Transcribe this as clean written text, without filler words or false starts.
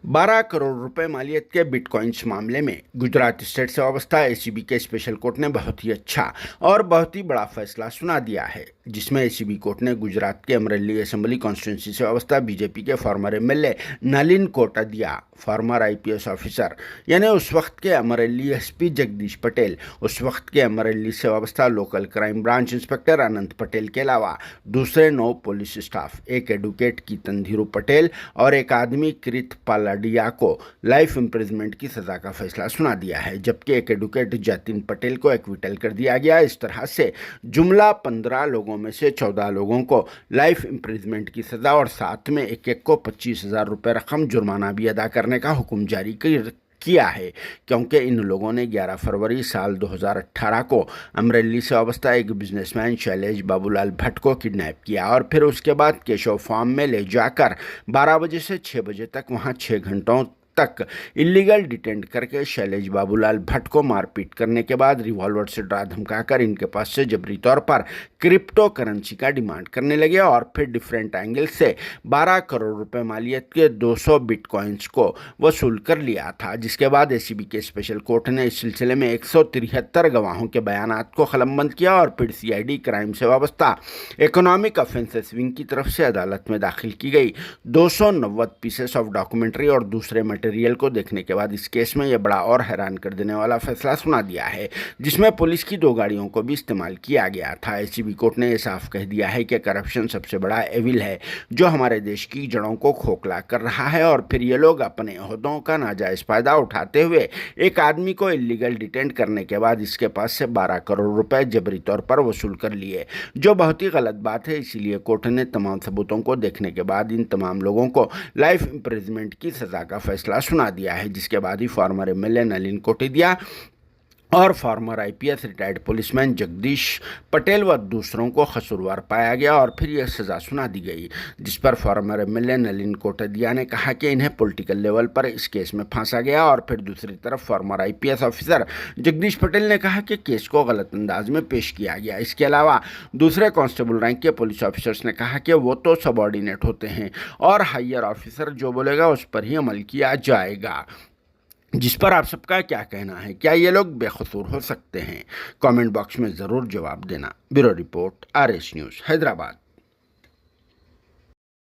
12 करोड़ रुपए मालियत के बिटकॉइंस मामले में गुजरात स्टेट से वाबस्ता एसीबी के स्पेशल कोर्ट ने बहुत ही अच्छा और बहुत ही बड़ा फैसला सुना दिया है, जिसमें एसीबी कोर्ट ने गुजरात के अमरेली असेंबली कॉन्स्टिट्यूंसी से वाबस्ता बीजेपी के former MLA Nalin Kotadia, former IPS officer यानी उस वक्त के अमरेली एसपी जगदीश पटेल, उस वक्त के अमरेली से वाबस्ता लोकल क्राइम ब्रांच इंस्पेक्टर अनंत पटेल के अलावा दूसरे 9 पुलिस स्टाफ, एक एडवोकेट कीर्तन धीरू पटेल और एक आदमी कृत पालाडिया को लाइफ इम्प्रिजमेंट की सजा का फैसला सुना दिया है, जबकि एक एडवोकेट जतिन पटेल को एक्विटल कर दिया गया। इस तरह से जुमला 15 लोगों में से 14 लोगों को लाइफ इम्प्रिजमेंट की सजा और साथ में एक को 25,000 रुपये रकम जुर्माना भी अदा करने का हुक्म जारी किया है, क्योंकि इन लोगों ने 11 फरवरी साल 2018 को अमरेली से वाबस्ता एक बिजनेसमैन शैलेश बाबूलाल भट्ट को किडनैप किया और फिर उसके बाद केशव फार्म में ले जाकर 12 बजे से 6 बजे तक वहां 6 घंटों तक इलीगल डिटेंट करके शैलेश बाबूलाल भट्ट को मारपीट करने के बाद रिवॉल्वर से डरा धमकाकर इनके पास से जबरी तौर पर क्रिप्टो करेंसी का डिमांड करने लगे और फिर डिफरेंट एंगल से 12 करोड़ रुपए मालियत के 200 बिटकॉइंस को वसूल कर लिया था, जिसके बाद एसीबी के स्पेशल कोर्ट ने इस सिलसिले में 173 गवाहों के बयानात को कलमबंद किया और फिर सीआईडी क्राइम से वाबस्ता इकोनॉमिक ऑफेंसेस विंग की तरफ से अदालत में दाखिल की गई 290 पीसेस ऑफ डॉक्यूमेंट्री और दूसरे मटेरियल को देखने के बाद इस केस में यह बड़ा और हैरान कर देने वाला फैसला सुना दिया है, जिसमें पुलिस की 2 गाड़ियों को भी इस्तेमाल किया गया था। एसीबी कोर्ट ने यह साफ कह दिया है कि करप्शन सबसे बड़ा एविल है जो हमारे देश की जड़ों को खोखला कर रहा है और फिर ये लोग अपने ओहदों का नाजायज फायदा उठाते हुए एक आदमी को इलीगल डिटेंट करने के बाद इसके पास से 12 करोड़ रुपए जबरी तौर पर वसूल कर लिए, जो बहुत ही गलत बात है। इसीलिए कोर्ट ने तमाम सबूतों को देखने के बाद इन तमाम लोगों को लाइफ इम्प्रिजमेंट की सजा का फैसला सुना दिया है, जिसके बाद ही फॉर्मर एमएलए नलिन कोटादिया और farmer IPS retired policeman Jagdish Patel व दूसरों को कसूरवार पाया गया और फिर यह सज़ा सुना दी गई, जिस पर फॉर्मर एमएलए नलिन कोटादिया ने कहा कि इन्हें पॉलिटिकल लेवल पर इस केस में फांसा गया और फिर दूसरी तरफ farmer IPS officer Jagdish Patel ने कहा कि केस को गलत अंदाज में पेश किया गया। इसके अलावा दूसरे कांस्टेबल रैंक के पुलिस ऑफिसर्स ने कहा कि वो तो सबॉर्डिनेट होते हैं और हायर ऑफिसर जो बोलेगा उस पर ही अमल किया जाएगा। जिस पर आप सबका क्या कहना है? क्या ये लोग बेकसूर हो सकते हैं? कमेंट बॉक्स में ज़रूर जवाब देना। Bureau report, RS news, Hyderabad.